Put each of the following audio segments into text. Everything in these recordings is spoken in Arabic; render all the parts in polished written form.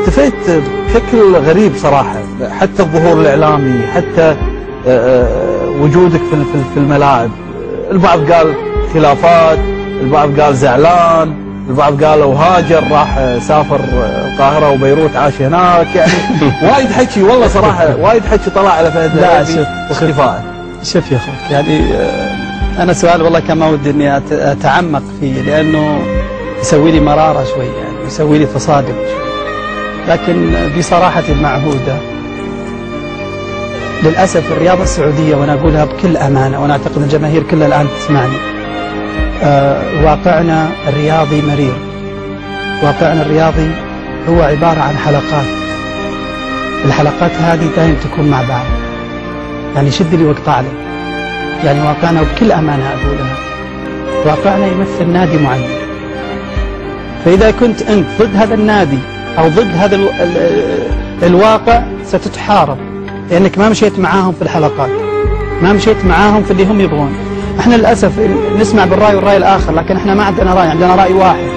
اختفيت بشكل غريب صراحة، حتى الظهور الإعلامي، حتى وجودك في الملاعب. البعض قال خلافات، البعض قال زعلان، البعض قالوا هاجر راح سافر القاهرة وبيروت عاش هناك، يعني وايد حكي والله صراحة، وايد حكي طلع على فهد العريبي واختفائه. شوف يا اخوك، يعني انا سؤال والله كان ما ودي اني اتعمق فيه، لانه يسوي لي مرارة شوي، يعني يسوي لي تصادم شوي. لكن بصراحتي المعهودة للأسف الرياضة السعودية، وأنا أقولها بكل أمانة، وأنا أعتقد الجماهير كلها الآن تسمعني، واقعنا الرياضي مرير. واقعنا الرياضي هو عبارة عن حلقات، الحلقات هذه دائما تكون مع بعض، يعني شد لي واقطع لي. يعني واقعنا وبكل أمانة أقولها، واقعنا يمثل نادي معين، فإذا كنت أنت ضد هذا النادي أو ضد هذا الواقع ستتحارب، لأنك ما مشيت معاهم في الحلقات، ما مشيت معاهم في اللي هم يبغون. احنا للأسف نسمع بالرأي والرأي الآخر، لكن احنا ما عندنا رأي، عندنا رأي واحد.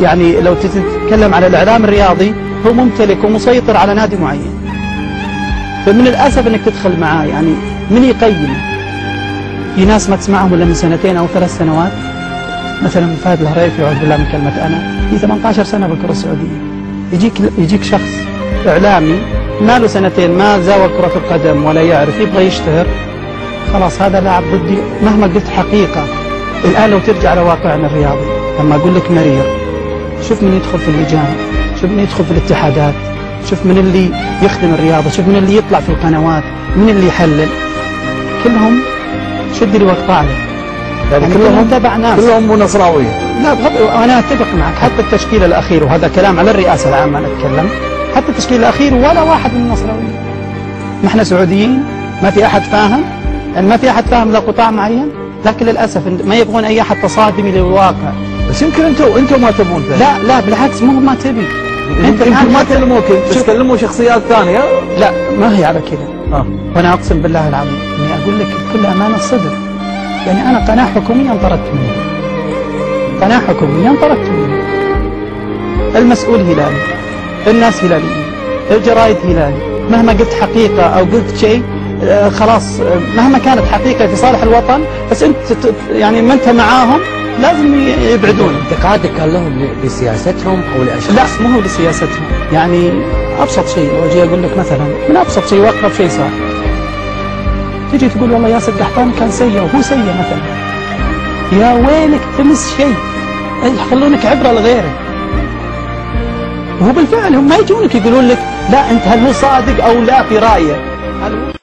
يعني لو تتكلم على الإعلام الرياضي، هو ممتلك ومسيطر على نادي معين، فمن الأسف انك تدخل معاه. يعني من يقيم؟ في ناس ما تسمعهم إلا من 2 أو 3 سنوات، مثلا فهد الهريفي، يعوذ بالله من كلمة أنا، في 18 سنة بالكرة السعودية. يجيك شخص إعلامي ما له 2 ما زاوى كرة القدم ولا يعرف، يبغى يشتهر، خلاص هذا لاعب ضدي مهما قلت حقيقة. الآن لو ترجع على واقعنا الرياضي، لما أقول لك مرير، شوف من يدخل في اللجان، شوف من يدخل في الاتحادات، شوف من اللي يخدم الرياضة، شوف من اللي يطلع في القنوات، من اللي يحلل، كلهم شد لي واقطع لي. يعني كلهم تبع ناس، كلهم مو نصراوية. لا أنا أتفق معك، حتى التشكيل الأخير، وهذا كلام على الرئاسة العامة نتكلم، حتى التشكيل الأخير ولا واحد من النصراوية. ما احنا سعوديين، ما في أحد فاهم، يعني ما في أحد فاهم لقطاع معين، لكن للأسف ما يبغون أي أحد تصادمي للواقع. بس يمكن أنتم ما تبون فهم. لا بالعكس، مو ما تبي، أنت ما تكلموك، بس تكلموا شخصيات ثانية. لا ما هي على كذا. وأنا أقسم بالله العظيم إني أقول لك بكل أمانة الصدر، يعني أنا قناة حكومية انطردت منها، قناة حكومية انطردت منها، المسؤول هلالي، الناس هلاليين، الجرايد هلالي، مهما قلت حقيقة أو قلت شيء خلاص، مهما كانت حقيقة في صالح الوطن، بس أنت يعني ما أنت معاهم لازم يبعدون. انتقادك كان لهم لسياستهم أو لأشخاص؟ لا مو هو لسياستهم، يعني أبسط شيء، لو أجي أقول لك مثلا من أبسط شيء وأقرب شيء صار، تجي تقول والله ياسر قحطاني كان سيء وهو سيء مثلا، يا ويلك تمس شيء، يخلونك عبرة لغيرك. وهو بالفعل هم ما يجونك يقولون لك لا أنت هل هو صادق أو لا في رأيه، هل هو